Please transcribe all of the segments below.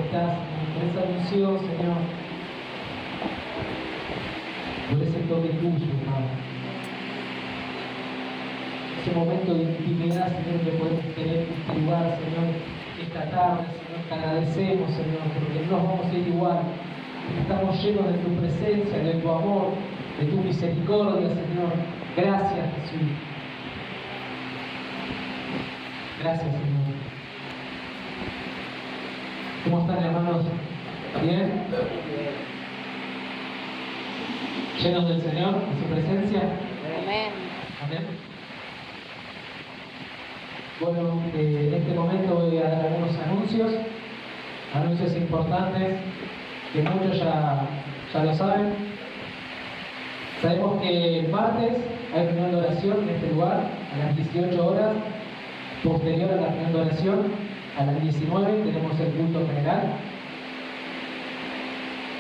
estás, por esa unción, Señor, por ese toque tuyo, Padre. Ese momento de intimidad, Señor, que podemos tener en este lugar, Señor, esta tarde, Señor, te agradecemos, Señor, porque no nos vamos a ir igual. Estamos llenos de tu presencia, de tu amor, de tu misericordia, Señor. Gracias, Jesús. Gracias, Señor. ¿Cómo están, hermanos? ¿Bien? ¿Llenos del Señor, de su presencia? Amén. Amén. Bueno, en este momento voy a dar algunos anuncios importantes que muchos ya lo saben. Sabemos que el martes hay reunión de oración en este lugar a las 18 horas. Posterior a la reunión de oración, a las 19 tenemos el culto general.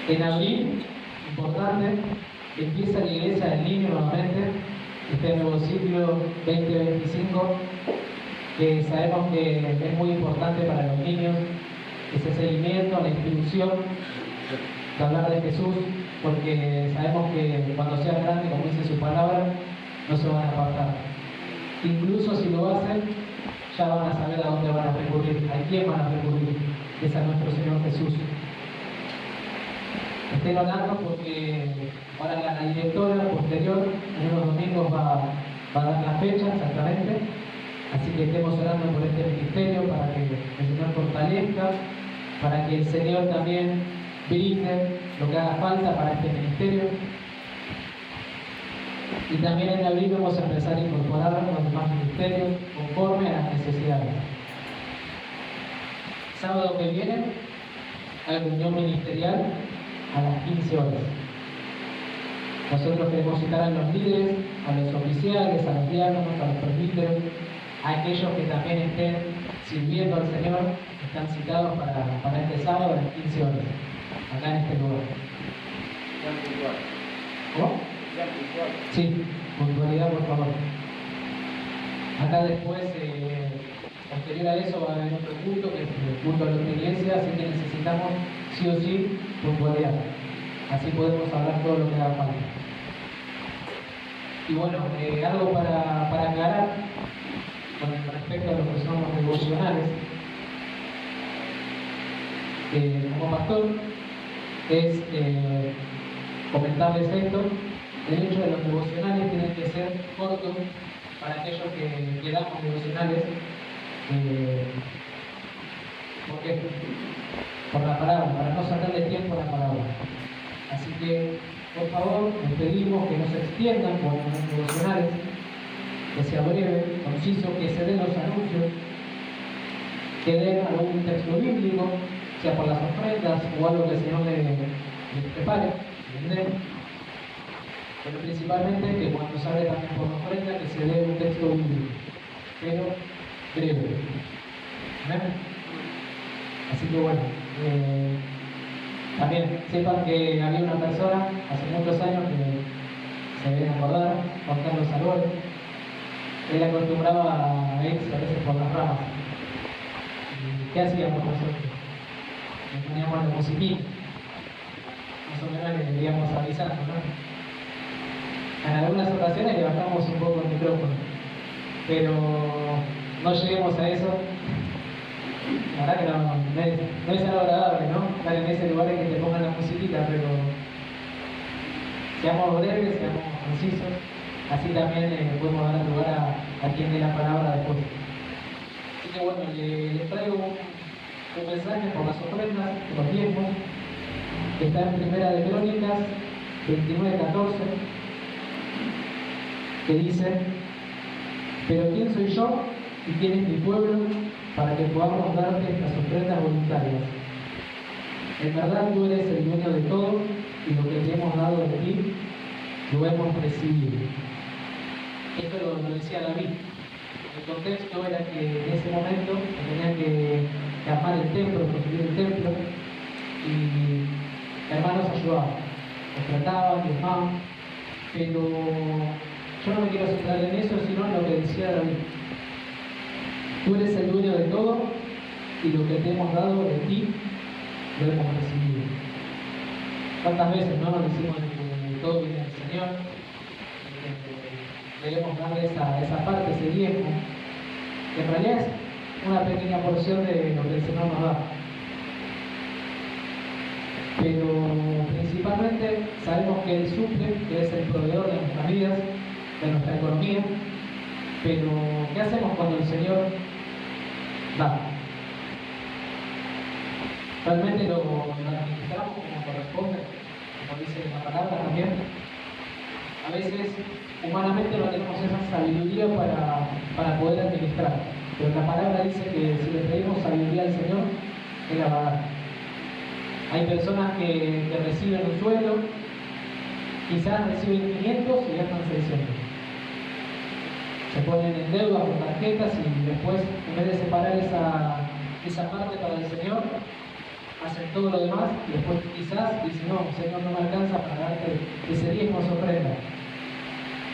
En abril, importante, empieza la iglesia en línea nuevamente, este nuevo ciclo 2025, que sabemos que es muy importante para los niños, ese seguimiento, la instrucción de hablar de Jesús, porque sabemos que cuando sean grandes, como dice su palabra, no se van a apartar. Incluso si lo hacen, ya van a saber a dónde van a recurrir, a quién van a recurrir, que es a nuestro Señor Jesús. Estén orando porque ahora la directora posterior, en unos domingos, va a dar la fecha exactamente, así que estemos orando por este ministerio para que el Señor fortalezca, para que el Señor también brinde lo que haga falta para este ministerio. Y también en abril vamos a empezar a incorporar los demás ministerios conforme a las necesidades. Sábado que viene hay reunión ministerial a las 15 horas. Nosotros queremos citar a los líderes, a los oficiales, a los diáconos, a los presbíteros, a aquellos que también estén sirviendo al Señor, están citados para este sábado a las 15 horas, acá en este lugar. ¿Cómo? Sí, puntualidad, por favor. Acá después, posterior a eso, va a haber otro culto, que es el culto a la otra iglesia, así que necesitamos sí o sí puntualidad. Así podemos hablar todo lo que haga falta. Y bueno, algo para aclarar con respecto a lo que son los devocionales. Como pastor, es comentarles esto. El hecho de los devocionales tienen que ser cortos para aquellos que damos devocionales. ¿Por qué? Por la palabra, para no sacarle tiempo a la palabra. Así que, por favor, les pedimos que no se extiendan con los devocionales, que sea breve, conciso, que se den los anuncios, que den algún texto bíblico, sea por las ofrendas o algo que el Señor les prepare, ¿entendés? Pero principalmente que cuando sale también por la ofrenda, que se dé un texto bíblico, pero breve. ¿Ven? Así que bueno, también sepan que había una persona hace muchos años que se deben acordar, Juan Carlos Álvarez. Él acostumbraba a irse a veces por las ramas. ¿Y qué hacíamos nosotros? Le poníamos la musiquita. Más o menos le debíamos avisar, ¿no? En algunas ocasiones le bajamos un poco el micrófono, pero no lleguemos a eso. La verdad que no es algo agradable, ¿no? Estar en ese lugar en que te pongan la musiquita, pero seamos breves, seamos concisos, así también podemos dar lugar a quien dé la palabra después. Así que bueno, les traigo un mensaje por las ofrendas, por los diezmos, que está en Primera de Crónicas 29:14. Que dice: pero ¿quién soy yo y quién es mi pueblo para que podamos darte estas ofrendas voluntarias? En verdad tú eres el dueño de todo y lo que te hemos dado de ti lo hemos recibido. Esto lo decía David. El contexto era que en ese momento tenían que armar el templo, construir el templo, y hermanos ayudaban, ofertaban, diezmaban, pero yo no me quiero centrar en eso, sino en lo que decía David. Tú eres el dueño de todo y lo que te hemos dado de ti lo hemos recibido. ¿Cuántas veces no nos decimos que todo viene del Señor? Que debemos darle esa parte, ese diezmo, que en realidad es una pequeña porción de lo que el Señor nos da. Pero principalmente sabemos que Él suple, que es el proveedor de nuestras vidas, de nuestra economía. Pero, ¿qué hacemos cuando el Señor da? Realmente lo administramos como corresponde, como dice la palabra también. A veces, humanamente, no tenemos esa sabiduría para poder administrar. Pero la palabra dice que si le pedimos sabiduría al Señor, Él la va a dar. Hay personas que reciben un sueldo, quizás reciben 500 y gastan 600. Se ponen en deuda con tarjetas y después, en vez de separar esa parte para el Señor, hacen todo lo demás y después quizás dicen, no, Señor, no me alcanza para darte ese diezmo o ofrenda.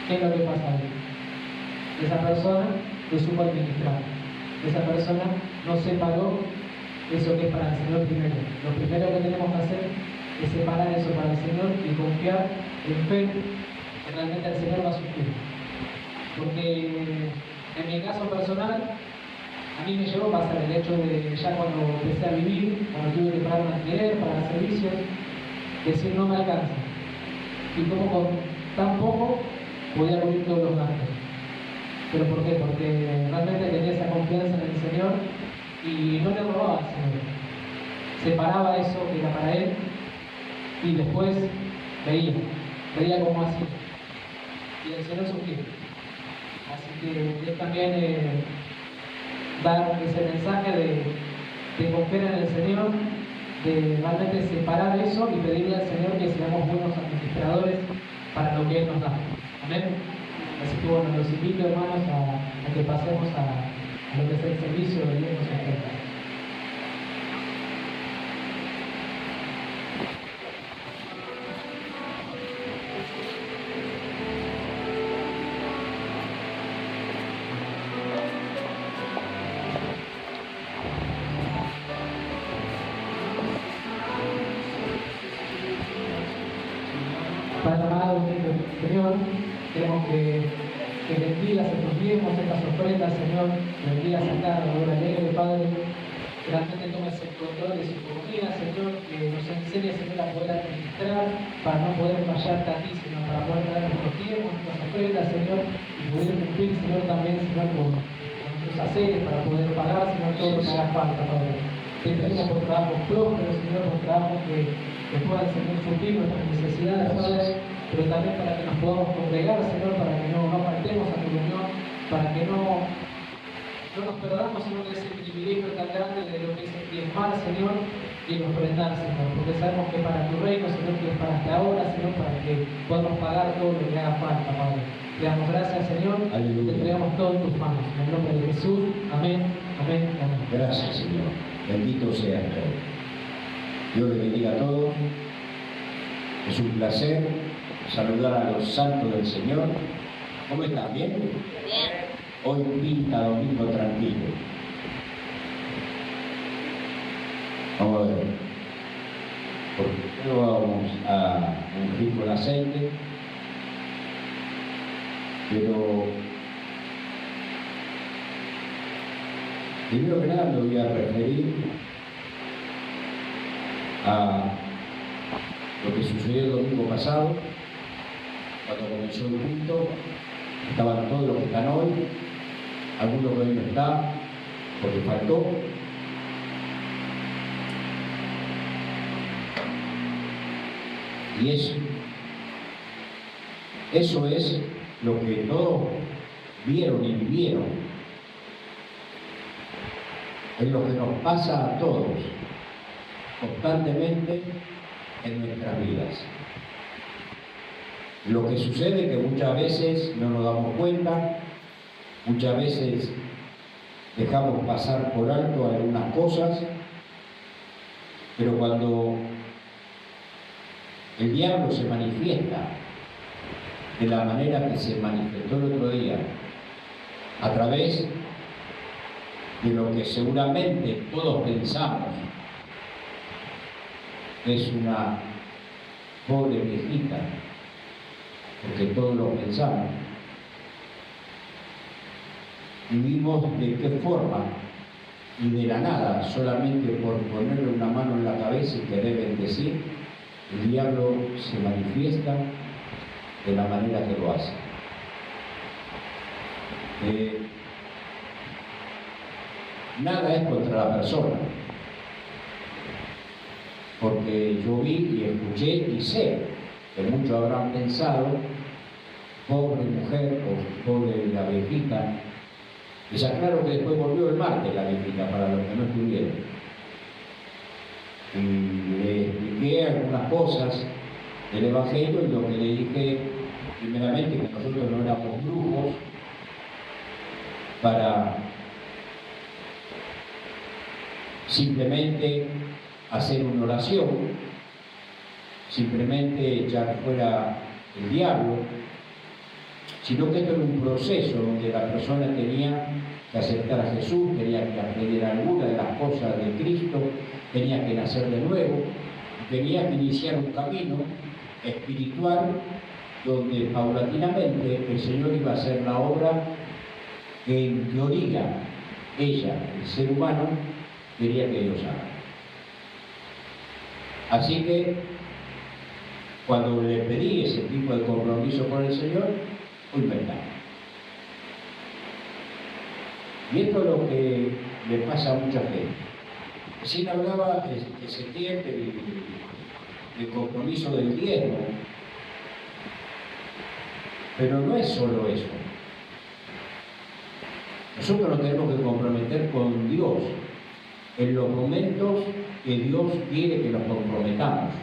¿Qué es lo que pasa ahí? Esa persona lo supo administrar. Esa persona no separó eso que es para el Señor primero. Lo primero que tenemos que hacer es separar eso para el Señor y confiar en fe que realmente el Señor va a suplir. Porque en mi caso personal, a mí me llevó a pasar el hecho de ya cuando empecé a vivir, cuando tuve que pagar un alquiler, pagar servicios, decir no me alcanza. Y como con tan poco podía cubrir todos los gastos. ¿Pero por qué? Porque realmente tenía esa confianza en el Señor y no le robaba al Señor. Separaba eso que era para Él y después veía cómo hacía. Y el Señor suplía. Así que es también dar ese mensaje de confiar en el Señor, de realmente separar eso y pedirle al Señor que seamos buenos administradores para lo que Él nos da. Amén. Así que bueno, los invito, hermanos, a que pasemos a lo que es el servicio de Dios en la casa. Padre amado, Señor, queremos que bendigas estos diezmos, estas ofrendas, Señor, bendigas a cada hora alegre, Padre, que realmente tomes el control de su economía, Señor, que nos enseñes, Señor, a poder administrar, para no poder fallarte a ti, Señor, para poder dar nuestros diezmos, nuestras ofrendas, Señor, y poder cumplir, Señor, también, Señor, con nuestros haceres, para poder pagar, Señor, todo lo que haga falta, Padre. Te pedimos por trabajos prósperos, Señor, por trabajos que puedan, Señor, suplir nuestras necesidades, Padre, pero también para que nos podamos congregar, Señor, para que no faltemos a tu reunión, para que no nos perdamos, Señor, de ese privilegio tan grande de lo que es el diezmar, Señor, y el ofrendar, Señor, porque sabemos que para tu reino, Señor, que es para hasta ahora, Señor, para que podamos pagar todo lo que haga falta, Padre. Te damos gracias, Señor, Aleluya. te entregamos todo en tus manos, en el nombre de Jesús, amén, amén, amén. Gracias, Señor. Bendito sea todo. Dios le bendiga a todos. Es un placer saludar a los santos del Señor. ¿Cómo están? ¿Bien? Bien. Hoy pinta domingo tranquilo. Vamos a ver. Porque vamos a ungir con aceite. Pero primero que nada me voy a referir a lo que sucedió el domingo pasado, cuando comenzó el culto. Estaban todos los que están hoy, algunos que hoy no están, porque faltó. Y eso es lo que todos vieron y vivieron. Es lo que nos pasa a todos, constantemente en nuestras vidas. Lo que sucede es que muchas veces no nos damos cuenta, muchas veces dejamos pasar por alto algunas cosas, pero cuando el diablo se manifiesta de la manera que se manifestó el otro día, a través de lo que seguramente todos pensamos es una pobre viejita, porque todos lo pensamos. Y vimos de qué forma, y de la nada, solamente por ponerle una mano en la cabeza y querer bendecir, el diablo se manifiesta de la manera que lo hace. Nada es contra la persona, porque yo vi y escuché y sé que muchos habrán pensado, pobre mujer o pobre la viejita. Les aclaro que después volvió el martes la viejita, para los que no estuvieron. Y le expliqué algunas cosas del Evangelio, y lo que le dije primeramente, que nosotros no éramos brujos para simplemente hacer una oración, simplemente echar fuera el diablo, sino que esto era un proceso donde la persona tenía que aceptar a Jesús, tenía que aprender alguna de las cosas de Cristo, tenía que nacer de nuevo, tenía que iniciar un camino espiritual donde paulatinamente el Señor iba a hacer la obra que en teoría ella, el ser humano, quería que Dios haga. Así que cuando le pedí ese tipo de compromiso con el Señor, fue inventado. Y esto es lo que le pasa a mucha gente. Recién hablaba de septiembre, del compromiso del diezmo, pero no es solo eso. Nosotros nos tenemos que comprometer con Dios en los momentos que Dios quiere que nos comprometamos.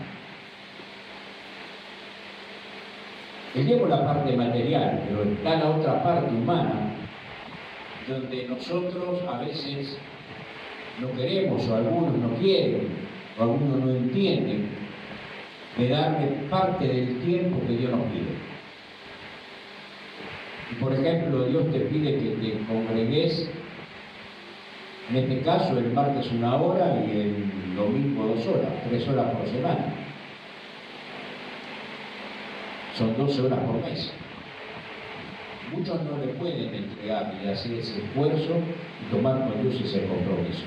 El diezmo es la parte material, pero está la otra parte humana, donde nosotros a veces no queremos, o algunos no quieren, o algunos no entienden, de darle parte del tiempo que Dios nos pide. Y por ejemplo, Dios te pide que te congregues, en este caso el martes 1 hora y el domingo 2 horas, 3 horas por semana. Son 12 horas por mes. Muchos no le pueden entregar y hacer ese esfuerzo y tomar con Dios ese compromiso.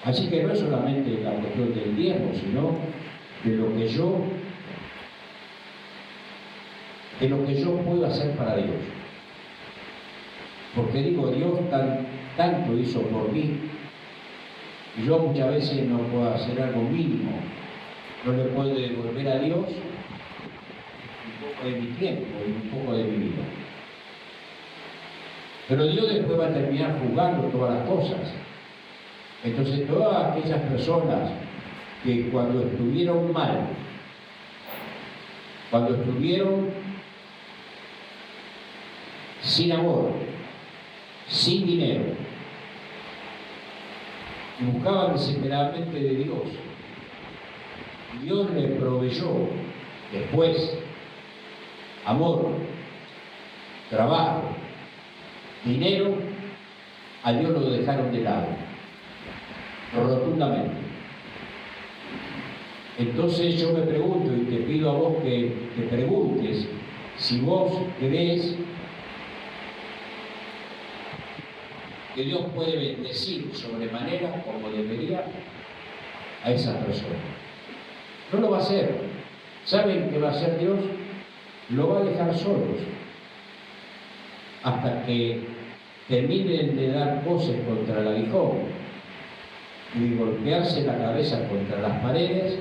Así que no es solamente la cuestión del diezmo, sino de lo que yo puedo hacer para Dios. Porque digo, Dios tanto hizo por mí, y yo muchas veces no puedo hacer algo mínimo, no le puedo devolver a Dios un poco de mi tiempo y un poco de mi vida. Pero Dios después va a terminar juzgando todas las cosas. Entonces todas aquellas personas que cuando estuvieron mal, cuando estuvieron sin amor, sin dinero, y buscaban desesperadamente de Dios, Dios les proveyó después amor, trabajo, dinero, a Dios lo dejaron de lado, rotundamente. Entonces yo me pregunto, y te pido a vos que te preguntes, si vos crees que Dios puede bendecir sobremanera, como debería, a esa persona. No lo va a hacer. ¿Saben qué va a hacer Dios? Lo va a dejar solos hasta que terminen de dar voces contra el aguijón y golpearse la cabeza contra las paredes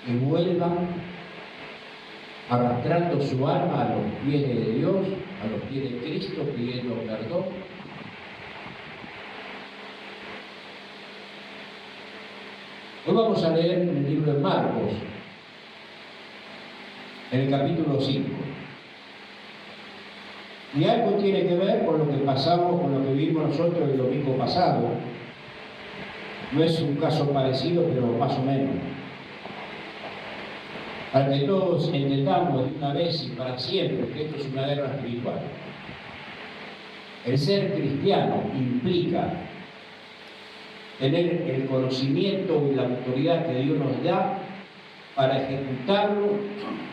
y vuelvan arrastrando su alma a los pies de Dios, a los pies de Cristo, pidiendo perdón. Hoy vamos a leer en el libro de Marcos, en el capítulo 5. Y algo tiene que ver con lo que pasamos, con lo que vimos nosotros el domingo pasado. No es un caso parecido, pero más o menos. Para que todos entendamos de una vez y para siempre que esto es una guerra espiritual. El ser cristiano implica tener el conocimiento y la autoridad que Dios nos da para ejecutarlo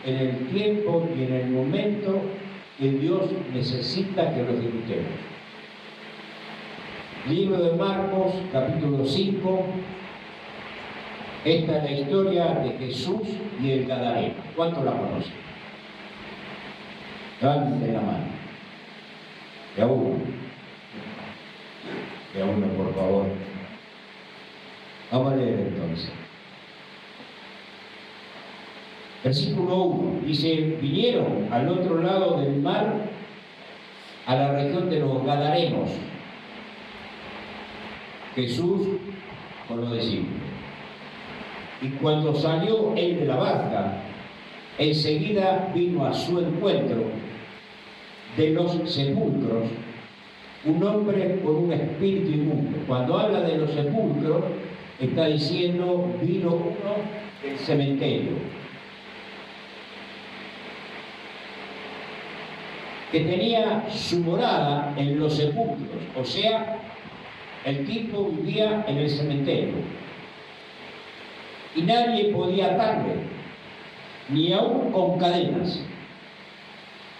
en el tiempo y en el momento que Dios necesita que lo ejecutemos. Libro de Marcos, capítulo 5. Esta es la historia de Jesús y el Gadareno. ¿Cuántos la conocen? Levanten la mano. De a uno. De a uno, por favor. Vamos a leer entonces. Versículo 1 dice: vinieron al otro lado del mar, a la región de los Gadarenos, Jesús con los discípulos. Y cuando salió él de la barca, enseguida vino a su encuentro de los sepulcros un hombre con un espíritu inmundo. Cuando habla de los sepulcros, está diciendo: vino uno del cementerio, que tenía su morada en los sepulcros, o sea, el tipo vivía en el cementerio. Y nadie podía atarle, ni aún con cadenas,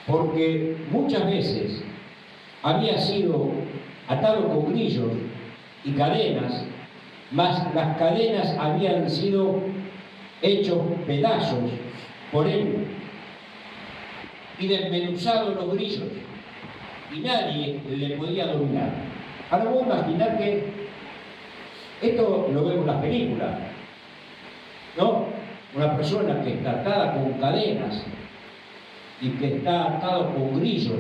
porque muchas veces había sido atado con grillos y cadenas, mas las cadenas habían sido hechos pedazos por él y desmenuzados los grillos, y nadie le podía dominar. Ahora vos imaginar que esto lo vemos en las películas, ¿no? Una persona que está atada con cadenas y que está atado con grillos,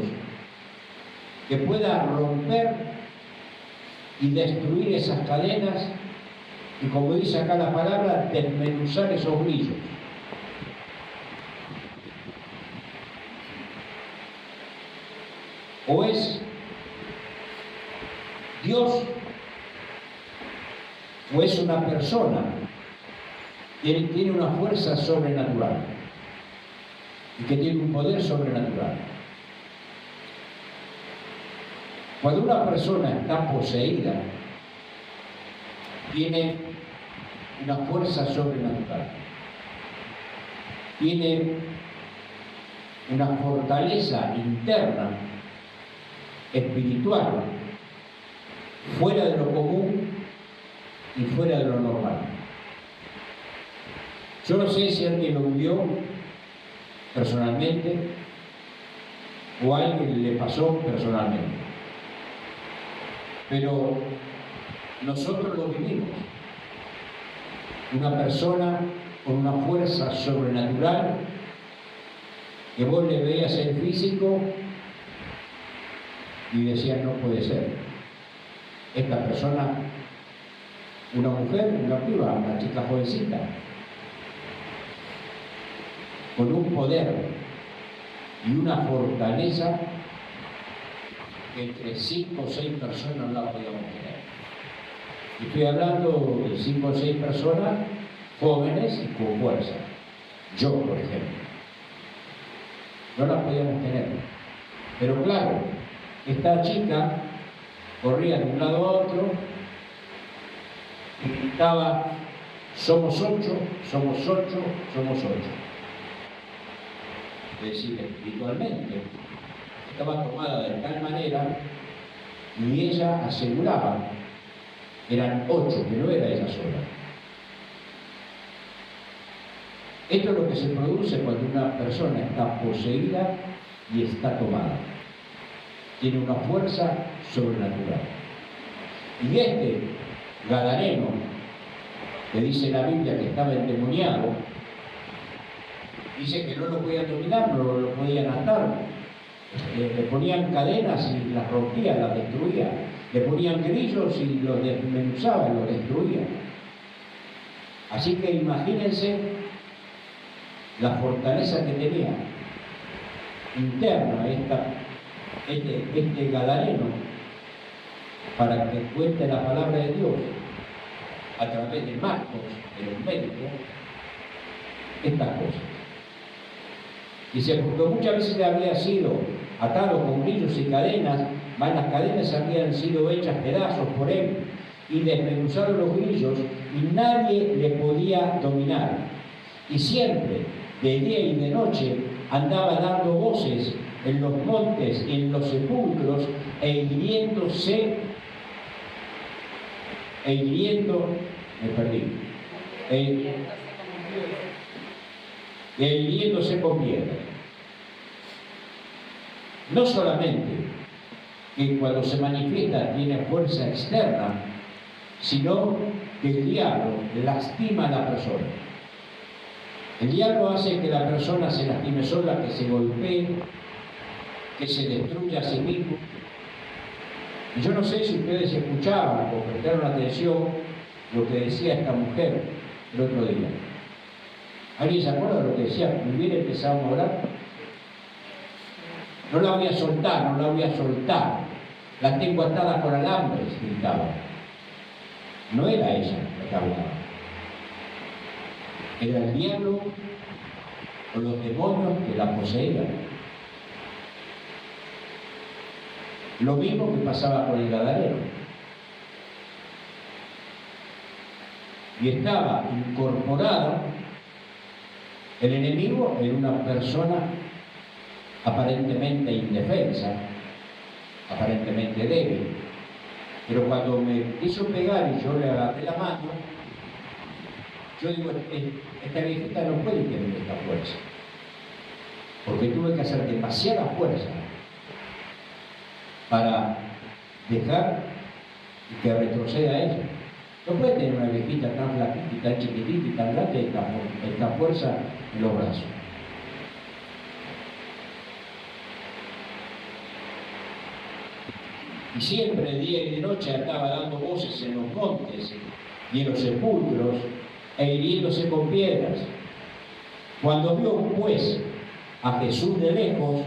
que pueda romper y destruir esas cadenas y, como dice acá la palabra, desmenuzar esos grillos. O es Dios o es una persona que tiene una fuerza sobrenatural y que tiene un poder sobrenatural. Cuando una persona está poseída, tiene una fuerza sobrenatural, tiene una fortaleza interna, espiritual, fuera de lo común y fuera de lo normal. Yo no sé si alguien lo vio personalmente o a alguien le pasó personalmente, pero nosotros lo vivimos. Una persona con una fuerza sobrenatural que vos le veías el físico y decías: no puede ser. Esta persona, una mujer, una piba, una chica jovencita, con un poder y una fortaleza que entre 5 o 6 personas no la podíamos tener. Estoy hablando de 5 o 6 personas jóvenes y con fuerza. Yo, por ejemplo, no la podíamos tener. Pero claro, esta chica corría de un lado a otro y gritaba: somos 8, somos 8, somos 8. Es decir, espiritualmente estaba tomada de tal manera, y ella aseguraba que eran 8, que no era ella sola. Esto es lo que se produce cuando una persona está poseída y está tomada. Tiene una fuerza sobrenatural. Y este Gadareno, que dice la Biblia que estaba endemoniado, dice que no lo podían dominar, no lo podían atar. Le ponían cadenas y las rompían, las destruían. Le ponían grillos y los desmenuzaban, los destruían. Así que imagínense la fortaleza que tenía interna este Gadareno, para que cuente la palabra de Dios a través de Marcos, de los médicos, estas cosas. Dice, porque muchas veces había sido atado con grillos y cadenas, mas las cadenas habían sido hechas pedazos por él y desmenuzaron los grillos, y nadie le podía dominar. y siempre, de día y de noche, andaba dando voces en los montes y en los sepulcros, e hiriéndose con piedra. No solamente que cuando se manifiesta tiene fuerza externa, sino que el diablo lastima a la persona. El diablo hace que la persona se lastime sola, que se golpee, que se destruya a sí mismo. Y yo no sé si ustedes escuchaban o prestaron atención lo que decía esta mujer el otro día. ¿Alguien se acuerda de lo que decía? Muy bien, empezamos a orar. No la voy a soltar, no la voy a soltar. La tengo atada por alambres, gritaba. No era ella la que hablaba. Era el diablo o los demonios que la poseían. Lo mismo que pasaba con el Gadareno. Y estaba incorporado el enemigo en una persona aparentemente indefensa, aparentemente débil. Pero cuando me quiso pegar y yo le agarré la mano, yo digo, esta viejita no puede tener esta fuerza, porque tuve que hacer demasiada fuerza para dejar que retroceda ella. No puede tener una viejita tan flaquita y tan chiquitita y tan grande esta fuerza en los brazos. Y siempre, día y de noche, andaba dando voces en los montes y en los sepulcros, e hiriéndose con piedras. Cuando vio, pues, a Jesús de lejos,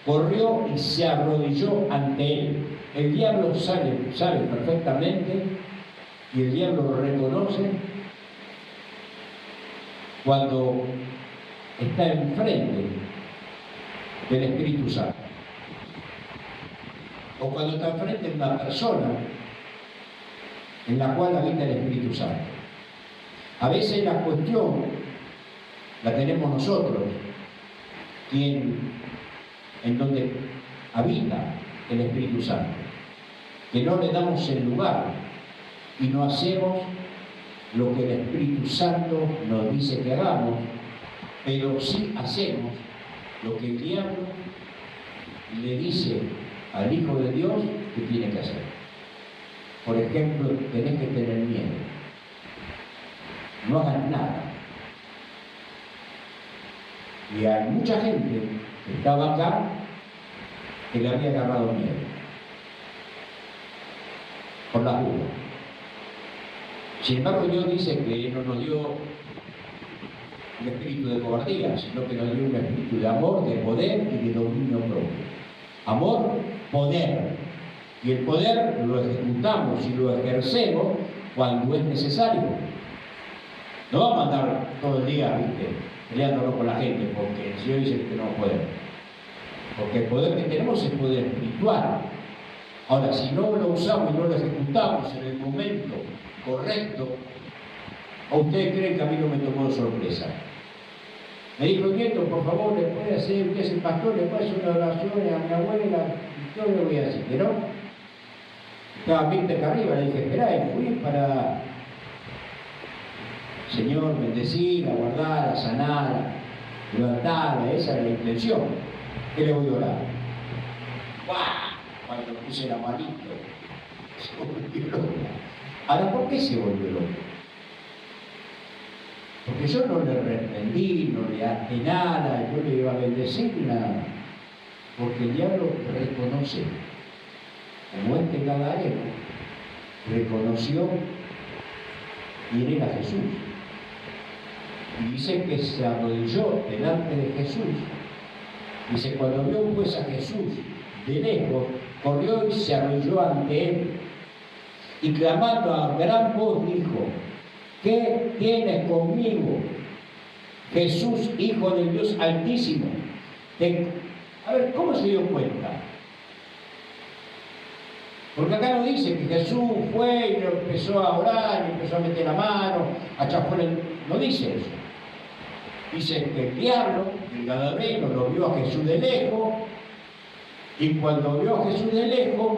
corrió y se arrodilló ante él. El diablo sabe perfectamente, y el diablo lo reconoce cuando está enfrente del Espíritu Santo, o cuando está enfrente de una persona en la cual habita el Espíritu Santo. A veces la cuestión la tenemos nosotros, en donde habita el Espíritu Santo, que no le damos el lugar y no hacemos lo que el Espíritu Santo nos dice que hagamos, pero sí hacemos lo que el diablo le dice al Hijo de Dios que tiene que hacer. Por ejemplo, tenés que tener miedo. No hagas nada. Y hay mucha gente que estaba acá que le había agarrado miedo por la duda. Sin embargo, Dios dice que no nos dio un espíritu de cobardía, sino que nos dio un espíritu de amor, de poder y de dominio propio. Amor, poder. Y el poder lo ejecutamos y lo ejercemos cuando es necesario. No vamos a andar todo el día, peleándonos con la gente, porque el Señor dice que tenemos poder. Porque el poder que tenemos es poder espiritual. Ahora, si no lo usamos y no lo ejecutamos en el momento correcto, ¿o ustedes creen que a mí no me tomó de sorpresa? Me dijo, nieto, por favor, ¿le puede hacer, usted es el pastor, le puede hacer una oración a mi abuela? Yo le voy a decir que no. Estaba viste acá arriba, le dije, esperá, y fui para, Señor, bendecir, a guardar, a sanar, a levantar, esa era la intención. ¿Qué le voy a orar? ¡Guau! Cuando puse la manito, se volvió loca. Ahora, ¿por qué se volvió loca? Porque yo no le reprendí, no le hace nada, yo le iba a bendecir nada. Porque el diablo reconoce, como este Gadareno reconoció quién era Jesús. Y dice que se arrodilló delante de Jesús. Dice, cuando vio pues a Jesús de lejos, corrió y se arrodilló ante él. Y clamando a gran voz dijo, ¿qué tienes conmigo, Jesús, Hijo del Dios Altísimo? A ver, ¿cómo se dio cuenta? Porque acá no dice que Jesús fue y empezó a orar, y empezó a meter la mano, a chafar no dice eso. Dice que el diablo, el gadareno, lo vio a Jesús de lejos, y cuando vio a Jesús de lejos,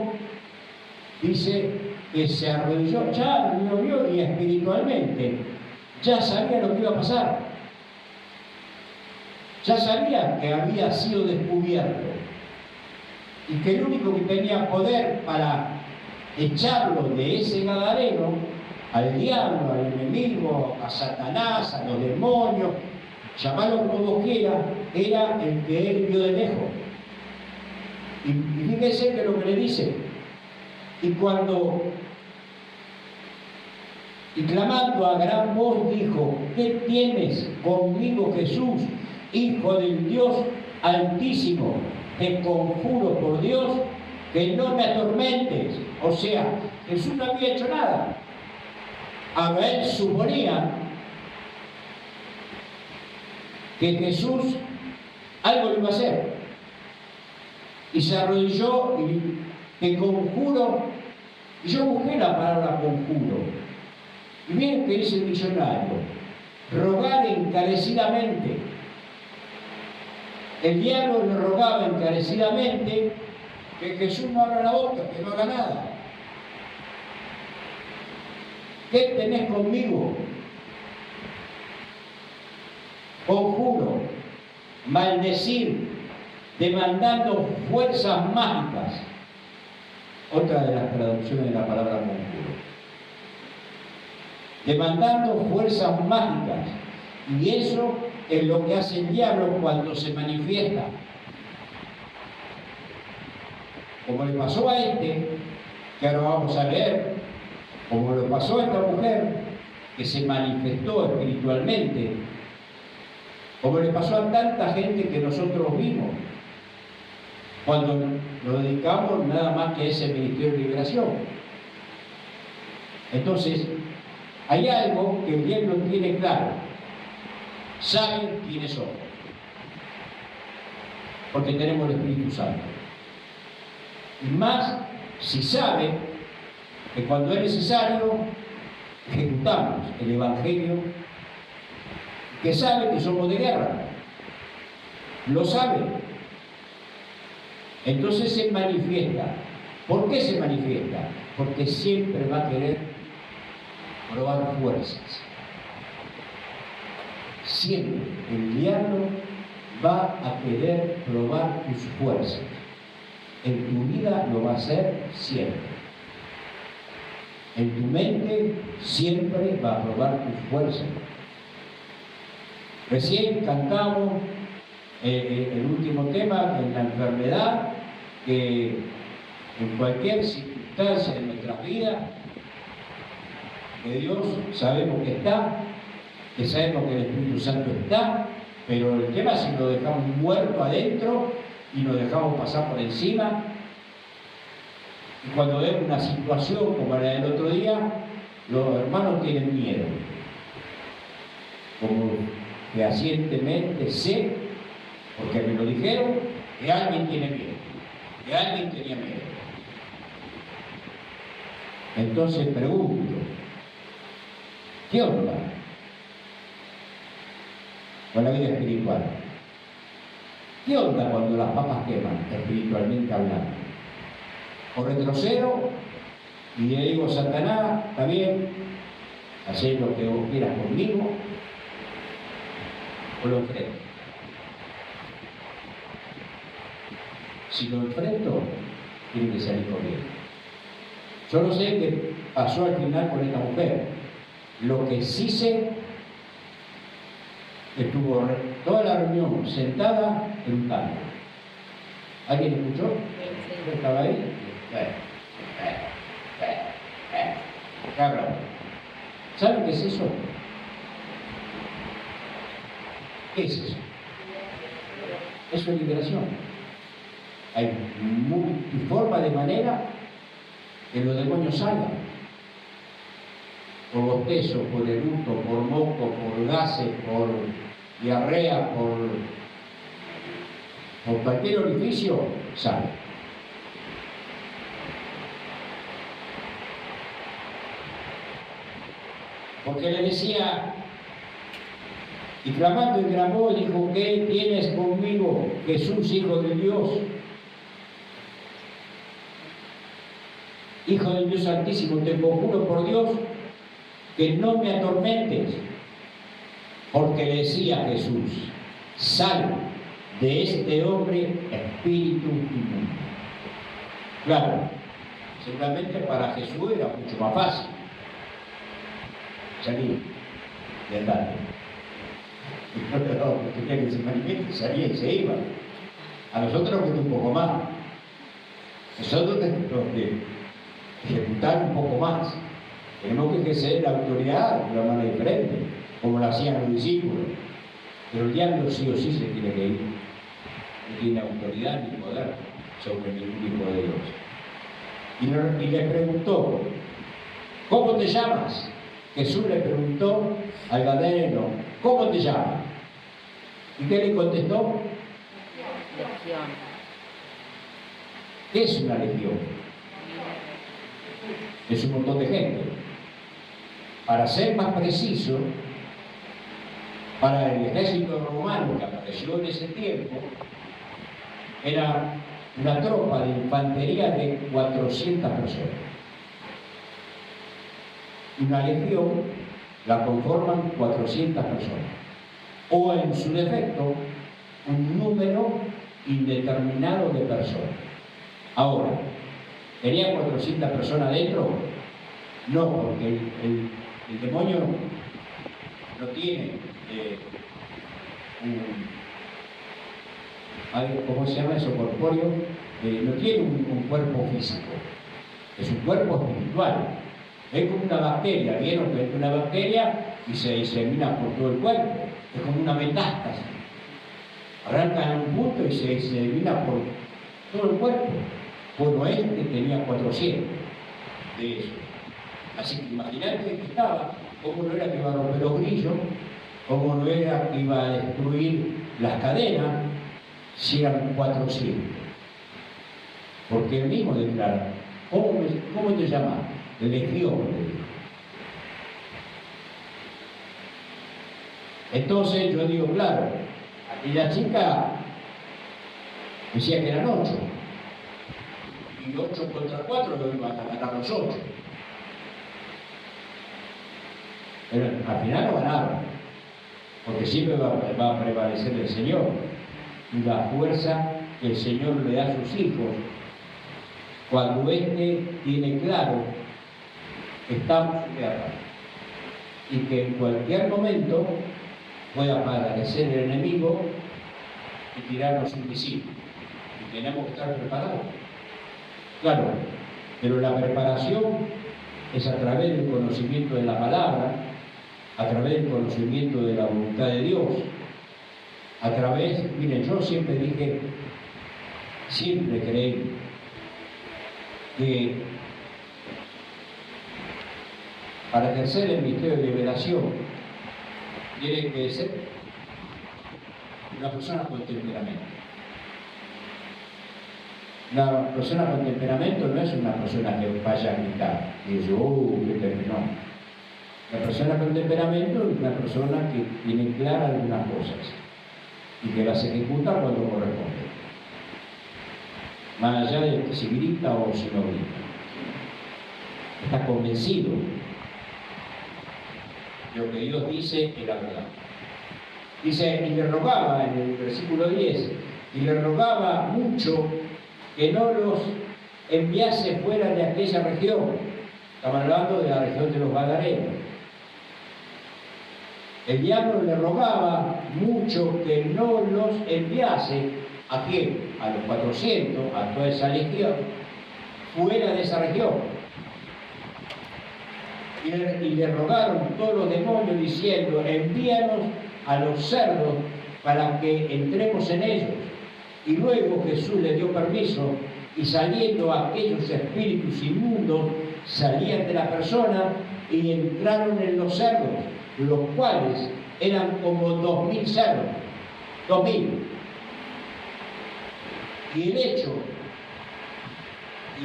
dice que se arrodilló, ya lo vio ni espiritualmente, ya sabía lo que iba a pasar, ya sabía que había sido descubierto, y que el único que tenía poder para echarlo de ese gadareno, al diablo, al enemigo, a Satanás, a los demonios, llamarlo como vos quieras, era el que él vio de lejos. Y fíjese que lo que le dice, y clamando a gran voz dijo: ¿qué tienes conmigo, Jesús, Hijo del Dios Altísimo? Te conjuro por Dios que no me atormentes. O sea, Jesús no había hecho nada. Ahora él suponía que Jesús algo le iba a hacer. Y se arrodilló y te conjuro. Y yo busqué la palabra conjuro. Y miren que dice el diccionario: rogar encarecidamente. El diablo le rogaba encarecidamente que Jesús no abra la boca, que no haga nada. ¿Qué tenés conmigo? Conjuro, maldecir, demandando fuerzas mágicas. Otra de las traducciones de la palabra conjuro. Demandando fuerzas mágicas. Y eso es lo que hace el diablo cuando se manifiesta. Como le pasó a este, que ahora vamos a leer, como le pasó a esta mujer, que se manifestó espiritualmente, como le pasó a tanta gente que nosotros vimos, cuando nos dedicamos nada más que a ese ministerio de liberación. Entonces, hay algo que el diablo tiene claro. Saben quiénes son, porque tenemos el Espíritu Santo. Y más si sabe que cuando es necesario ejecutamos el Evangelio, que sabe que somos de guerra, lo sabe. Entonces se manifiesta. ¿Por qué se manifiesta? Porque siempre va a querer probar fuerzas. Siempre el diablo va a querer probar tus fuerzas. En tu vida lo va a hacer siempre. En tu mente siempre va a probar tus fuerzas. Recién cantamos el último tema, en la enfermedad, que en cualquier circunstancia de nuestra vida, que Dios sabemos que está, que sabemos que el Espíritu Santo está, pero el tema es si lo dejamos muerto adentro y nos dejamos pasar por encima. Y cuando vemos una situación como la del otro día, los hermanos tienen miedo. Como fehacientemente sé, porque me lo dijeron, que alguien tiene miedo, que alguien tenía miedo. Entonces pregunto, ¿qué onda con la vida espiritual? ¿Qué onda cuando las papas queman, espiritualmente hablando? O retrocedo y le digo: Satanás, está bien, hacé lo que vos quieras conmigo, o lo enfrento. Si lo enfrento, tiene que salir corriendo. Yo no sé qué pasó al final con esta mujer. Lo que sí sé, estuvo toda la reunión sentada en un tango. ¿Alguien escuchó? ¿Estaba ahí? Cabrón. ¿Saben qué es eso? ¿Qué es eso? Eso es liberación. Hay multiforme de manera que los demonios salgan. Por bostezo, por eructo, por moco, por gases, por diarrea, por cualquier orificio, sale. Porque le decía Y clamando en gran voz dijo: ¿qué tienes conmigo, Jesús, Hijo de Dios? Hijo del Dios Altísimo, te conjuro por Dios que no me atormentes. Porque le decía a Jesús: sal de este hombre, espíritu inmundo. Claro, seguramente para Jesús era mucho más fácil salir de andar. No quería que se manifieste, salía y se iba. A nosotros nos cuesta un poco más. Nosotros tenemos que ejecutar un poco más. Tenemos que ejercer la autoridad de una manera diferente, como lo hacían los discípulos. Pero el diablo sí o sí se tiene que ir. No tiene autoridad ni poder sobre ningún hijo de Dios. Y le preguntó: ¿cómo te llamas? Jesús le preguntó al gadareno: ¿cómo te llamas? ¿Y qué le contestó? Legión. ¿Qué es una legión? Es un montón de gente. Para ser más preciso, para el ejército romano que apareció en ese tiempo, era una tropa de infantería de 400 personas. Una legión la conforman 400 personas, o en su defecto, un número indeterminado de personas. Ahora, ¿tenía 400 personas dentro? No, porque el demonio no tiene ¿cómo se llama eso? Corpóreo, no tiene un cuerpo físico, es un cuerpo espiritual. Es como una bacteria, ¿vieron que es una bacteria y se disemina por todo el cuerpo? Es como una metástasis. Arranca en un punto y se disemina por todo el cuerpo. Bueno, este tenía 400 de eso. Así que imagínate que estaba, cómo no era que iba a romper los grillos, cómo no era que iba a destruir las cadenas, si eran 400. Porque él mismo declara: ¿cómo te llamas? Legión. Entonces yo digo, claro, y la chica decía que eran 8. Y 8 contra 4 lo iban a ganar los 8. Pero al final no ganaron, porque siempre va a prevalecer el Señor y la fuerza que el Señor le da a sus hijos cuando éste tiene claro que estamos en guerra y que en cualquier momento puede aparecer el enemigo y tirarnos un misil, y tenemos que estar preparados. Claro, pero la preparación es a través del conocimiento de la palabra, a través del conocimiento de la voluntad de Dios, a través, miren, yo siempre creí que para ejercer el misterio de liberación tiene que ser una persona con temperamento. La persona con temperamento no es una persona que vaya a gritar y dice: no. La persona con temperamento es una persona que tiene claras algunas cosas y que las ejecuta cuando corresponde, más allá de si grita o si no grita. Está convencido de lo que Dios dice es la verdad. Dice, y le rogaba, en el versículo 10, y le rogaba mucho que no los enviase fuera de aquella región. Estamos hablando de la región de los Gadarenos. El diablo le rogaba mucho que no los enviase. ¿A quién? A los 400, a toda esa legión, fuera de esa región. Y le rogaron todos los demonios diciendo: envíanos a los cerdos para que entremos en ellos. Y luego Jesús le dio permiso, y saliendo aquellos espíritus inmundos salían de la persona y entraron en los cerdos, los cuales eran como 2000 cerdos. 2000. Y el hecho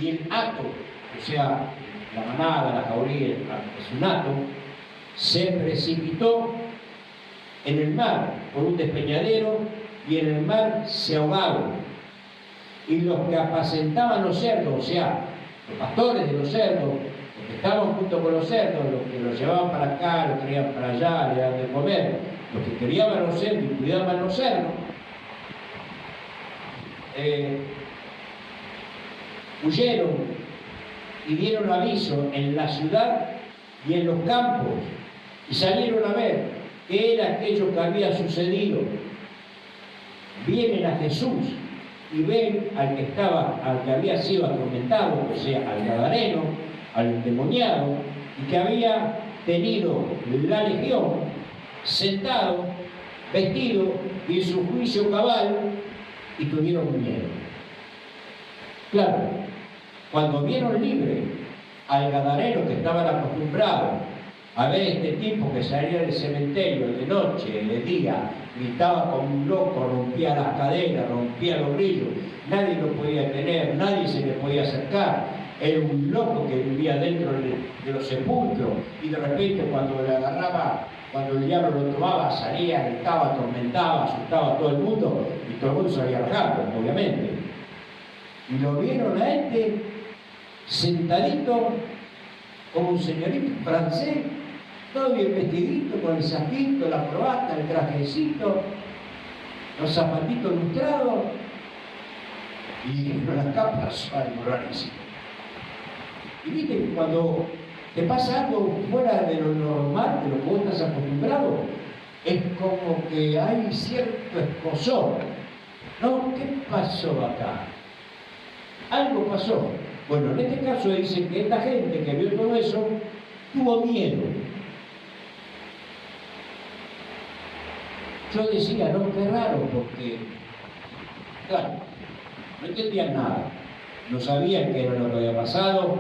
y el hato, o sea, la manada, la jauría, es un hato, se precipitó en el mar por un despeñadero y en el mar se ahogaron. Y los que apacentaban los cerdos, o sea, los pastores de los cerdos, los que estaban junto con los cerdos, los que los llevaban para acá, los traían para allá, le daban de comer, los que criaban los cerdos y cuidaban los cerdos, huyeron y dieron aviso en la ciudad y en los campos y salieron a ver qué era aquello que había sucedido. Vienen a Jesús y ven al que había sido atormentado, o sea, al gadareno, al endemoniado, y que había tenido la legión, sentado, vestido y en su juicio cabal, y tuvieron miedo. Claro, cuando vieron libre al gadareno, que estaban acostumbrados a ver este tipo que salía del cementerio de noche, de día, gritaba como un loco, rompía las cadenas, rompía los grillos, nadie lo podía tener, nadie se le podía acercar, era un loco que vivía dentro de los sepulcros, y de repente cuando le agarraba, cuando el diablo lo tomaba, salía, gritaba, atormentaba, asustaba a todo el mundo, y todo el mundo salía rajando, obviamente. Y lo vieron a este sentadito como un señorito francés, todo bien vestidito, con el saquito, la corbata, el trajecito, los zapatitos lustrados, y las capas algo rarísimo. Y viste que cuando te pasa algo fuera de lo normal, de lo que vos estás acostumbrado, es como que hay cierto escozor. ¿No? ¿Qué pasó acá? Algo pasó. Bueno, en este caso dice que esta gente que vio todo eso tuvo miedo. Yo decía, no, qué raro, porque, claro, no entendían nada, no sabían qué era lo que había pasado,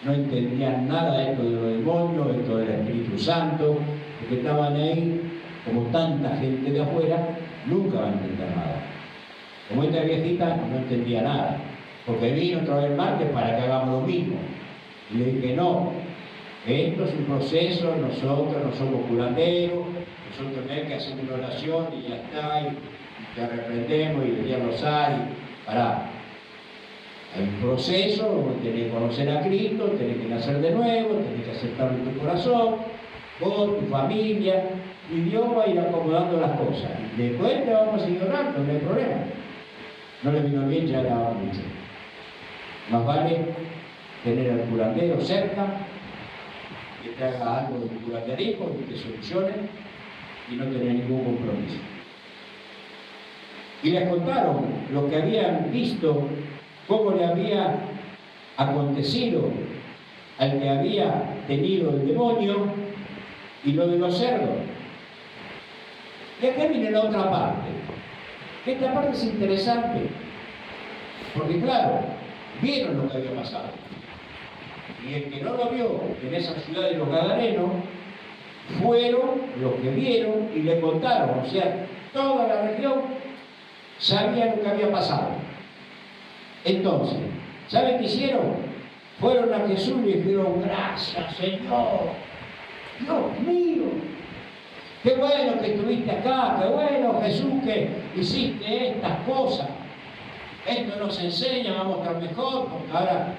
no entendían nada de esto de los demonios, de esto del Espíritu Santo, porque estaban ahí, como tanta gente de afuera, nunca van a entender nada. Como esta viejita no entendía nada, porque vino otra vez el martes para que hagamos lo mismo. Y le dije, no, esto es un proceso, nosotros no somos curanderos, nosotros tenemos que hacer una oración y ya está, y te reprendemos y le diamos sal, y pará. Hay un proceso donde tenés que conocer a Cristo, tenés que nacer de nuevo, tenés que aceptarlo en tu corazón, vos, tu familia, y Dios va a ir acomodando las cosas. Después te vamos a seguir orando, no hay problema. No le vino bien, ya era mucho. Más vale tener al curandero cerca, que te haga algo de curanderismo, que te solucione y no tener ningún compromiso. Y les contaron lo que habían visto, cómo le había acontecido al que había tenido el demonio y lo de los cerdos. Y acá viene la otra parte. Esta parte es interesante, porque claro, vieron lo que había pasado. Y el que no lo vio en esa ciudad de los Gadarenos, fueron los que vieron y le contaron. O sea, toda la región sabía lo que había pasado. Entonces, ¿saben qué hicieron? Fueron a Jesús y le dijeron, gracias Señor, Dios mío, qué bueno que estuviste acá, qué bueno Jesús que hiciste estas cosas. Esto nos enseña, vamos a estar mejor, porque ahora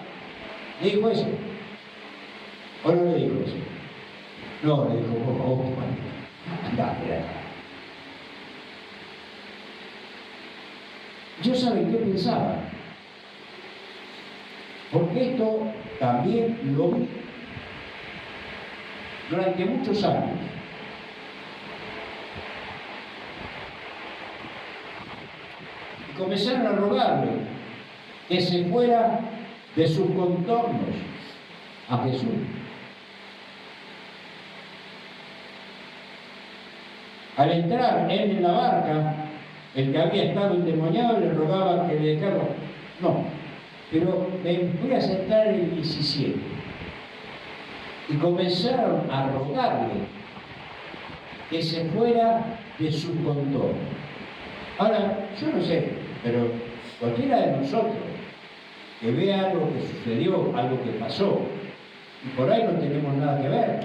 le dijo eso. ¿O no le dijo eso? No, le dijo, por favor, andá, espera. Yo saben qué pensaba, porque esto también lo vi durante muchos años. Y comenzaron a rogarle que se fuera de sus contornos a Jesús. Al entrar él en la barca, el que había estado endemoniado le rogaba que le dejara. No, pero me voy a sentar en el 17. Y comenzaron a rogarle que se fuera de su contorno. Ahora, yo no sé, pero cualquiera de nosotros que vea algo que sucedió, algo que pasó, y por ahí no tenemos nada que ver,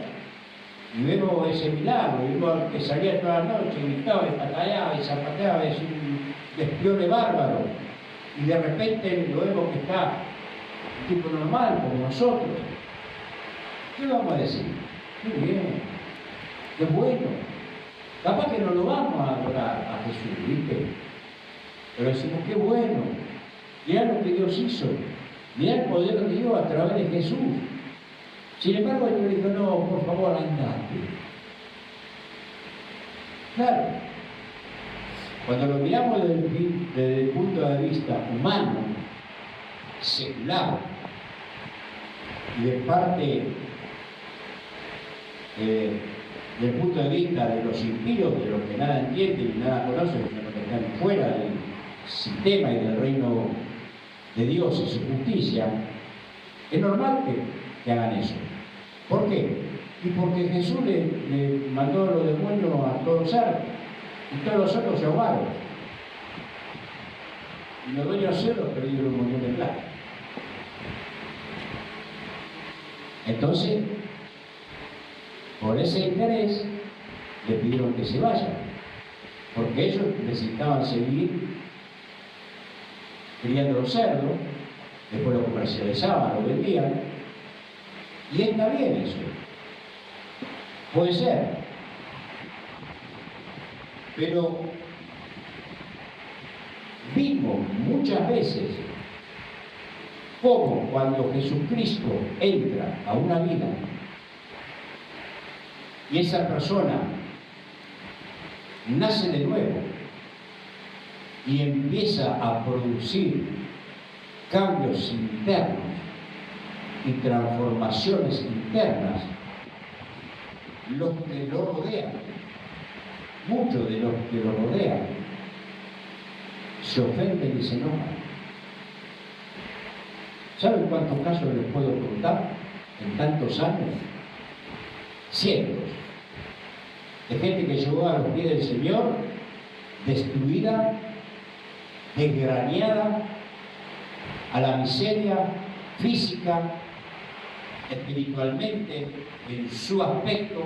y vemos ese milagro, y luego que salía toda la noche, gritaba y pataleaba y zapateaba, es un despiole bárbaro, y de repente lo vemos que está un tipo normal como nosotros. ¿Qué vamos a decir? Qué bien, qué bueno. Capaz que no lo vamos a adorar a Jesús, ¿viste? Pero decimos, qué bueno, mirá lo que Dios hizo, mirá el poder de Dios a través de Jesús. Sin embargo, el Señor dijo, no, por favor, andate. Claro, cuando lo miramos desde el punto de vista humano, secular, y de parte del punto de vista de los impíos, de los que nada entienden y nada conocen, de los que están fuera del sistema y del reino de Dios y su justicia, es normal que hagan eso. ¿Por qué? Y porque Jesús le mandó los demonios a todos los cerdos, y todos los cerdos se ahogaron. Y los dueños de cerdos perdieron un montón de plata. Entonces, por ese interés, le pidieron que se vayan, porque ellos necesitaban seguir criando los cerdos, después lo comercializaban, lo vendían, y está bien eso. Puede ser. Pero vimos muchas veces cómo cuando Jesucristo entra a una vida y esa persona nace de nuevo y empieza a producir cambios internos y transformaciones internas, los que lo rodean, muchos de los que lo rodean, se ofenden y se enojan. ¿Saben cuántos casos les puedo contar en tantos años? Cientos. De gente que llegó a los pies del Señor, destruida, desgrañada, a la miseria física, espiritualmente, en su aspecto,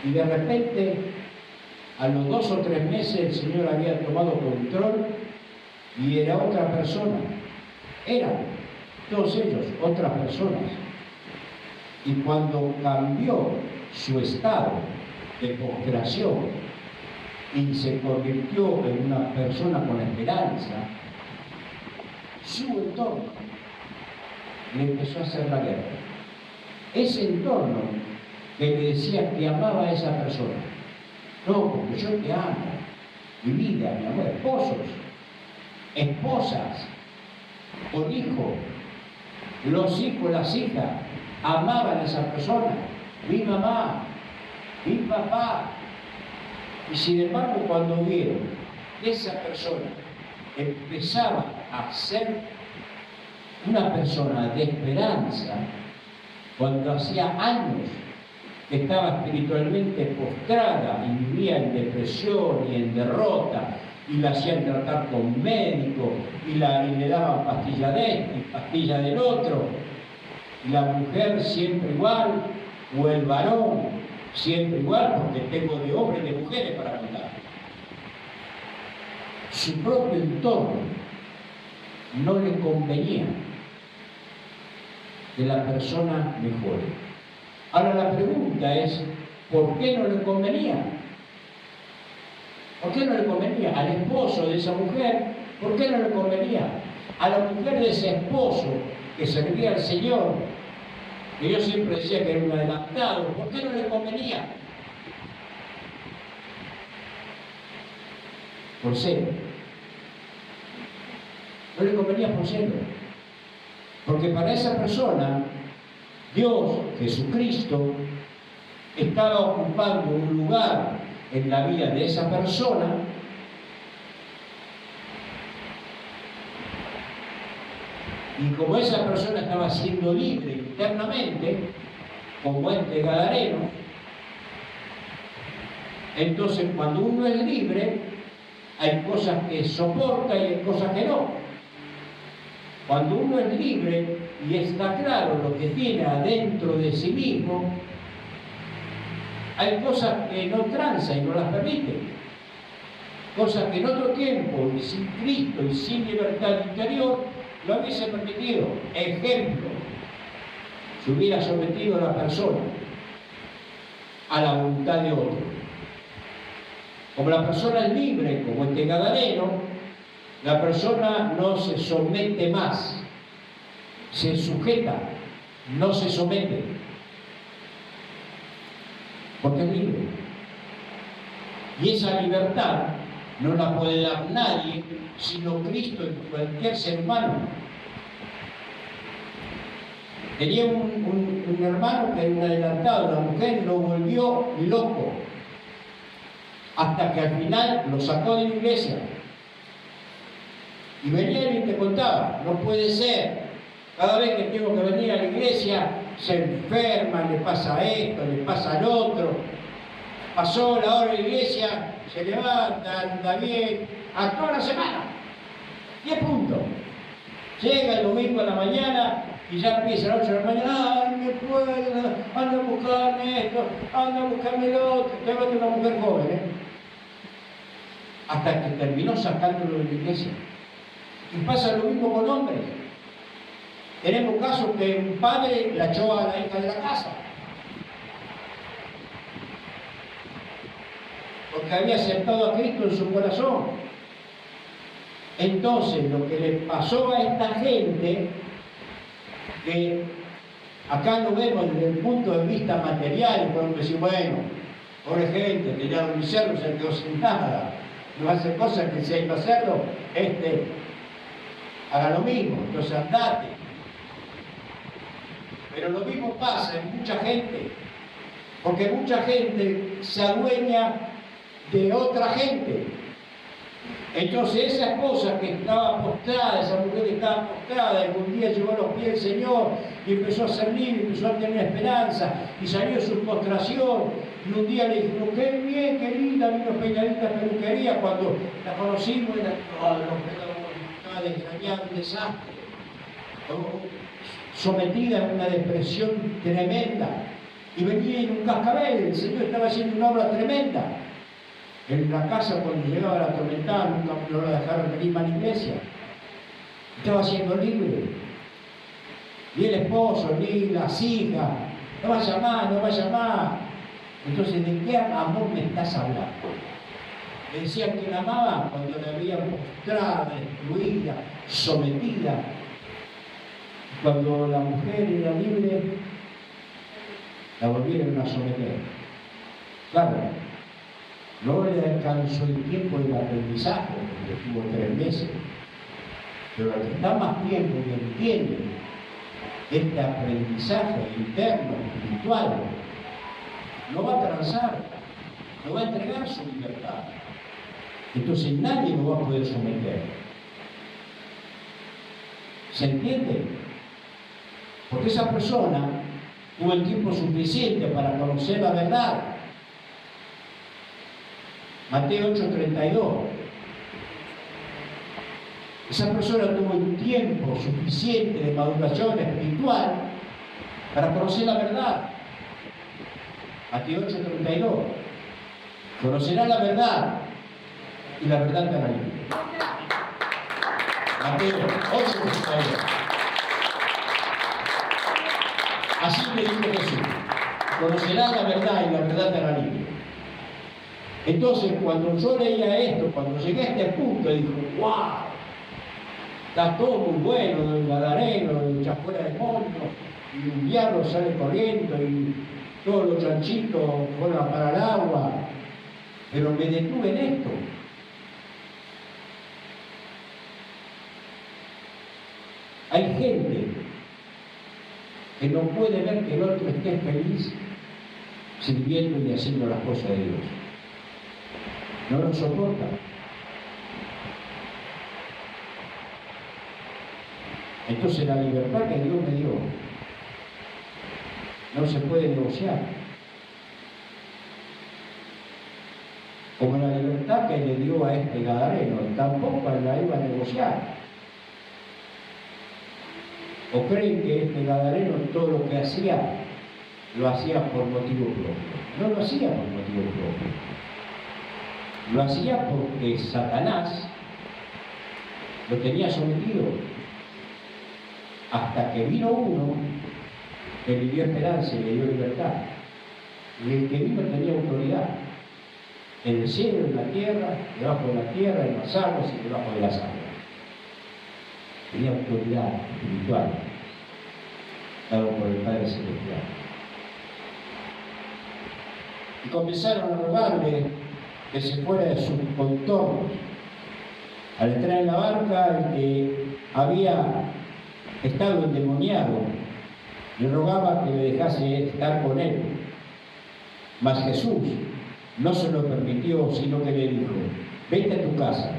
y de repente, a los 2 o 3 meses, el Señor había tomado control y era otra persona. Eran todos ellos otras personas. Y cuando cambió su estado de postración y se convirtió en una persona con esperanza, su entorno le empezó a hacer la guerra. Ese entorno que le decía que amaba a esa persona. No, porque yo te amo, mi vida, mi amor, esposos, esposas, con hijos, los hijos, las hijas, amaban a esa persona, mi mamá, mi papá. Y sin embargo, cuando vieron que esa persona empezaba a ser una persona de esperanza, cuando hacía años que estaba espiritualmente postrada y vivía en depresión y en derrota, y la hacían tratar con médicos, y le daban pastilla de este y pastilla del otro, y la mujer siempre igual, o el varón siempre igual, porque tengo de hombres y de mujeres para contar. Su propio entorno no le convenía que la persona mejore. Ahora la pregunta es, ¿por qué no le convenía? ¿Por qué no le convenía? Al esposo de esa mujer, ¿por qué no le convenía? A la mujer de ese esposo que servía al Señor, que yo siempre decía que era un adelantado, ¿por qué no le convenía? Por celo. No le convenía por celo. Porque para esa persona, Dios, Jesucristo, estaba ocupando un lugar en la vida de esa persona y como esa persona estaba siendo libre internamente, como este gadareno, entonces cuando uno es libre, hay cosas que soporta y hay cosas que no. Cuando uno es libre y está claro lo que tiene adentro de sí mismo, Hay cosas que no tranza y no las permite. Cosas que en otro tiempo, y sin Cristo y sin libertad interior, lo hubiese permitido. Ejemplo, se hubiera sometido a la persona a la voluntad de otro. Como la persona es libre, como este gadareno, la persona no se somete más, se sujeta, no se somete, porque es libre. Y esa libertad no la puede dar nadie, sino Cristo en cualquier ser humano. Tenía un hermano que era un adelantado, la mujer lo volvió loco, hasta que al final lo sacó de la iglesia. Y venía y te contaba, no puede ser, cada vez que tengo que venir a la iglesia se enferma, le pasa esto, le pasa lo otro. Pasó la hora de la iglesia, se levanta, anda bien, a toda la semana. 10 puntos. Llega el domingo a la mañana y ya empieza a las 8 de la mañana, ¡ay, me puedo! Anda a buscarme esto, anda a buscarme lo otro. Estoy hablando de una mujer joven, hasta que terminó sacándolo de la iglesia. Y pasa lo mismo con hombres. Tenemos casos que un padre la echó a la hija de la casa, porque había aceptado a Cristo en su corazón. Entonces, lo que le pasó a esta gente, que acá lo vemos desde el punto de vista material, y podemos decir, bueno, pobre gente, tenía un cerro, se quedó sin nada, no hace cosas que si hay que hacerlo, haga lo mismo, entonces andate. Pero lo mismo pasa en mucha gente, porque mucha gente se adueña de otra gente. Entonces esa esposa que estaba postrada, esa mujer que estaba postrada, y un día llevó a los pies del Señor y empezó a ser libre, empezó a tener esperanza y salió de su postración, y un día le dijo, qué bien, qué linda, vino peinadita peluquería. Cuando la conocimos era toda estaba desgrañada, un desastre, sometida a una depresión tremenda, y venía en un cascabel. El Señor estaba haciendo una obra tremenda. En la casa, cuando llegaba la atormentada, nunca no la dejaron venir más a la iglesia. Estaba siendo libre. Ni el esposo, ni las hijas. No vaya más, no vaya más. Entonces, ¿de qué amor me estás hablando? Le decían que la amaban cuando la habían postrada, destruida, sometida. Cuando la mujer era libre, la volvieron a someter. Claro, no le alcanzó el tiempo del aprendizaje, porque tuvo 3 meses. Pero al que está más tiempo y entiende este aprendizaje interno, espiritual, no va a transar, no va a entregar su libertad. Entonces nadie lo va a poder someter. ¿Se entiende? Porque esa persona tuvo el tiempo suficiente para conocer la verdad. Mateo 8:32. Esa persona tuvo el tiempo suficiente de maduración espiritual para conocer la verdad. Mateo 8:32. Conocerá la verdad y la verdad te hará libre. Mateo 8:32. Así le dijo Jesús: conocerás la verdad y la verdad te hará libre. Entonces, cuando yo leía esto, cuando llegué a este punto, digo, ¡wow! Está todo muy bueno, el gadareno, el chafuera de mono, y un diablo sale corriendo, y todos los chanchitos fueron para el agua. Pero me detuve en esto. Hay gente que no puede ver que el otro esté feliz sirviendo y haciendo las cosas de Dios. No lo soporta. Entonces la libertad que Dios me dio no se puede negociar. Como la libertad que le dio a este gadareno, tampoco la iba a negociar. ¿O creen que este gadareno todo lo que hacía, lo hacía por motivo propio? no lo hacía por motivo propio. Lo hacía porque Satanás lo tenía sometido. Hasta que vino uno que le dio esperanza y le dio libertad. Y el que vino tenía autoridad. En el cielo, en la tierra, debajo de la tierra, en las aguas y debajo de las aguas. Tenía autoridad espiritual dado por el Padre Celestial. Y comenzaron a rogarle que se fuera de sus contornos. Al entrar en la barca, el que había estado endemoniado le rogaba que le dejase estar con él. Mas Jesús no se lo permitió, sino que le dijo: vete a tu casa,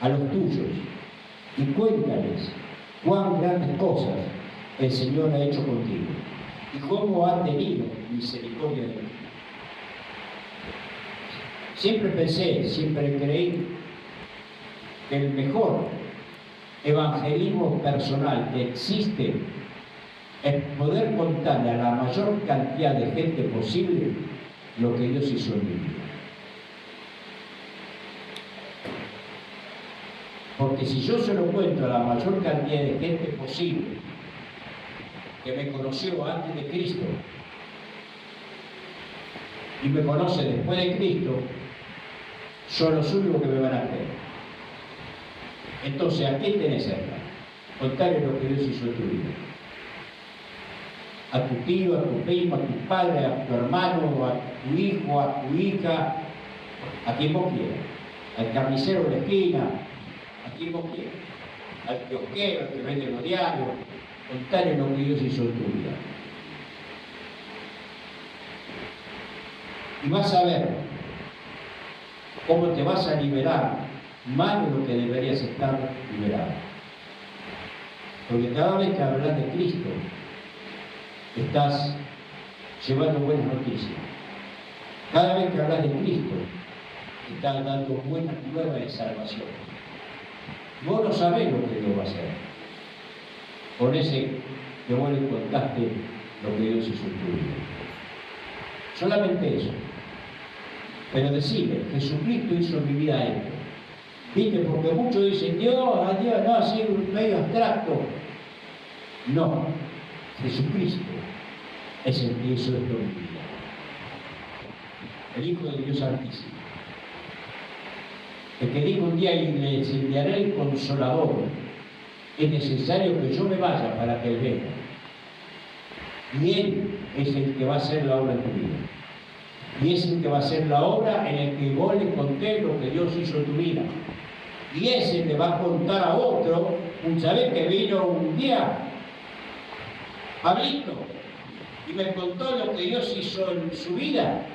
a los tuyos, y cuéntales cuán grandes cosas el Señor ha hecho contigo y cómo ha tenido misericordia de ti. Siempre pensé, siempre creí que el mejor evangelismo personal que existe es poder contarle a la mayor cantidad de gente posible lo que Dios hizo en mi vida. Porque si yo se lo cuento a la mayor cantidad de gente posible que me conoció antes de Cristo y me conoce después de Cristo, son los únicos que me van a creer. Entonces, ¿a quién tenés cerca? Contarle lo que Dios hizo en tu vida. A tu tío, a tu primo, a tu padre, a tu hermano, a tu hijo, a tu hija, a quien vos quieras. Al carnicero de la esquina, a quien vos quieras. Al kiosquero, al que vende los diarios. Contarle lo que Dios hizo en tu vida. Y vas a ver cómo te vas a liberar más de lo que deberías estar liberado. Porque cada vez que hablas de Cristo, estás llevando buenas noticias. Cada vez que hablas de Cristo, estás dando buenas nuevas de salvación. Vos no sabés lo que Dios va a hacer con ese que vos le contaste lo que Dios hizo en tu vida. Solamente eso. Pero decirle, Jesucristo hizo en mi vida esto. ¿Viste? Porque muchos dicen, Dios, no, así medio abstracto. No, Jesucristo es el que hizo esto en mi vida. El Hijo de Dios Altísimo. El que dijo un día, y les enviaré el Consolador. Es necesario que yo me vaya para que Él venga. Y Él es el que va a hacer la obra en tu vida. Y es el que va a hacer la obra en el que vos le conté lo que Dios hizo en tu vida. Y ese le va a contar a otro, ¿sabés que vino un día Pablito y me contó lo que Dios hizo en su vida?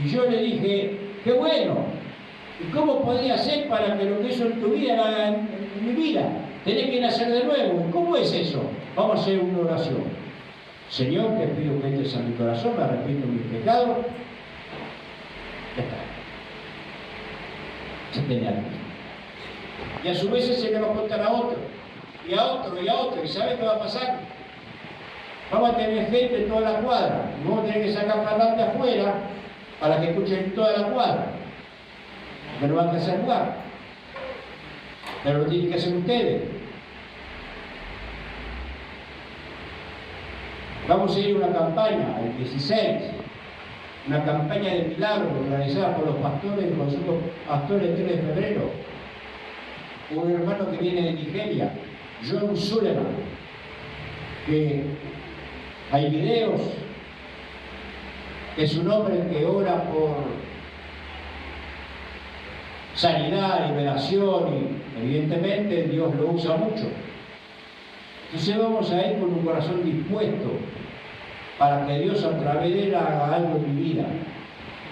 Y yo le dije, qué bueno. ¿Y cómo podría ser para que lo que hizo en tu vida lo haga en mi vida? Tenés que nacer de nuevo. ¿Y cómo es eso? Vamos a hacer una oración. Señor, te pido que entres a mi corazón, me arrepiento de mis pecados. Ya está. Se tenía aquí. Y a su vez se le va a contar a otro, y a otro, y a otro. ¿Y sabe qué va a pasar? Vamos a tener gente en toda la cuadra. Y vamos a tener que sacar parlante afuera para que escuchen toda la cuadra. Porque no van a hacer lugar. Pero lo tienen que hacer ustedes. Vamos a ir a una campaña, el 16, una campaña de milagros organizada por los pastores, los pastores del 3 de febrero. Un hermano que viene de Nigeria, John Suleman, que hay videos, es un hombre que ora por sanidad, liberación, y evidentemente Dios lo usa mucho. Entonces vamos a ir con un corazón dispuesto para que Dios a través de él haga algo en mi vida.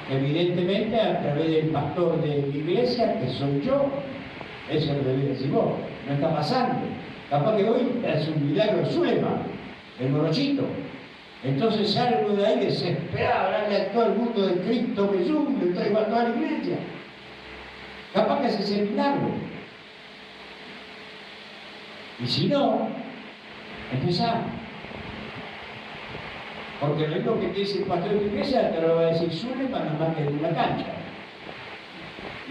Evidentemente a través del pastor de mi iglesia, que soy yo. Eso es lo que debe decir vos. No está pasando. Capaz que hoy es un milagro de Suleman, el morochito. Entonces salgo de ahí desesperado, hablarle a todo el mundo de Cristo Jesús, le traigo a toda la iglesia. Capaz que es ese milagro. Y si no, empezamos. Porque lo mismo que te dice el pastor de tu iglesia te lo va a decir Zuleman nada más que de una cancha.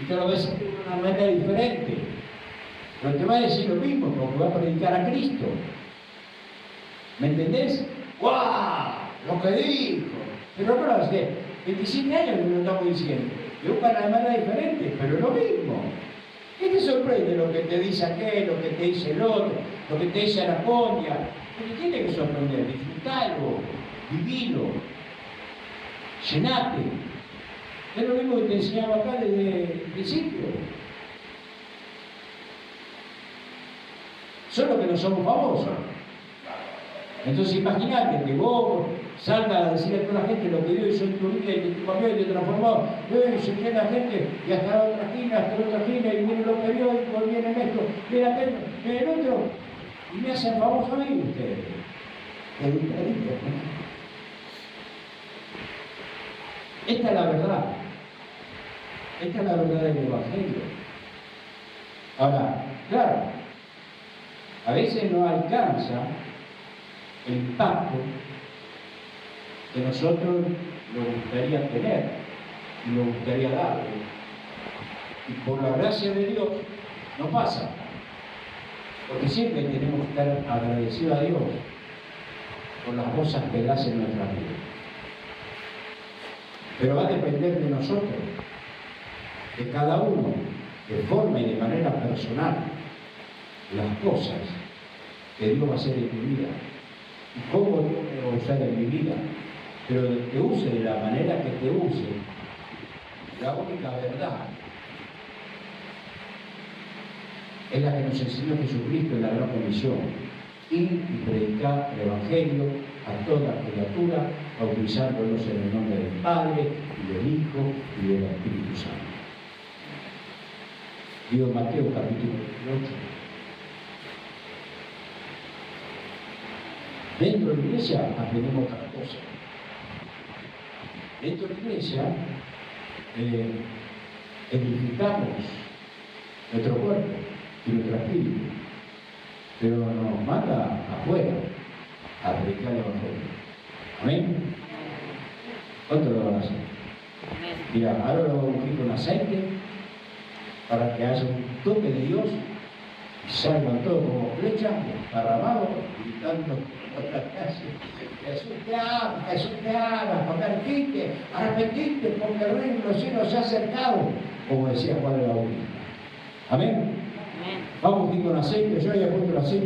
Y te lo va a decir de una manera diferente. Pero te va a decir lo mismo, porque va a predicar a Cristo. ¿Me entendés? ¡Guau! Lo que dijo. Pero no lo hace. 27 años que lo estamos diciendo. De una manera diferente, pero lo mismo. ¿Qué te sorprende lo que te dice aquel, lo que te dice el otro, lo que te dice Anacondia? ¿Qué te tiene que sorprender? Disfrutalo, vivilo, llenate. Es lo mismo que te enseñaba acá desde el principio. Solo que no somos famosos. Entonces imagínate que vos salgas a decir a toda la gente lo que Dios hizo en tu vida y que te cambió y te transformó. Y se queda la gente y hasta la otra esquina, y viene lo que vio, y viene esto, viene aquello, viene el otro. Y me hacen famoso a mí ustedes. Esta es la verdad. Esta es la verdad del Evangelio. Ahora, claro, a veces no alcanza el impacto que nosotros nos gustaría tener y nos gustaría darle. Y por la gracia de Dios no pasa. Porque siempre tenemos que estar agradecidos a Dios por las cosas que Él hace en nuestra vida. Pero va a depender de nosotros, de cada uno, de forma y de manera personal, las cosas que Dios va a hacer en tu vida. Y cómo Dios me va a usar en mi vida. Pero que te use de la manera que te use, la única verdad es la que nos enseñó Jesucristo en la gran comisión: ir y predicar el Evangelio a toda criatura, bautizándolos en el nombre del Padre, y del Hijo, y del Espíritu Santo. Digo Mateo capítulo 28. Dentro de la iglesia aprendemos otras cosas. Dentro de la iglesia edificamos nuestro cuerpo y nuestro espíritu, pero nos manda afuera a predicar el Evangelio. ¿Amén? ¿Cuánto lo van a hacer? Mira, ahora lo vamos a ungir con aceite para que haya un toque de Dios y salgan todos como flechas, desparramados, gritando por la calle: Jesús te ama, arrepentiste, porque el reino de los cielos se ha acercado, como decía Juan el Bautista. Amén. Amén. Vamos a ir con aceite, yo ya he puesto el aceite.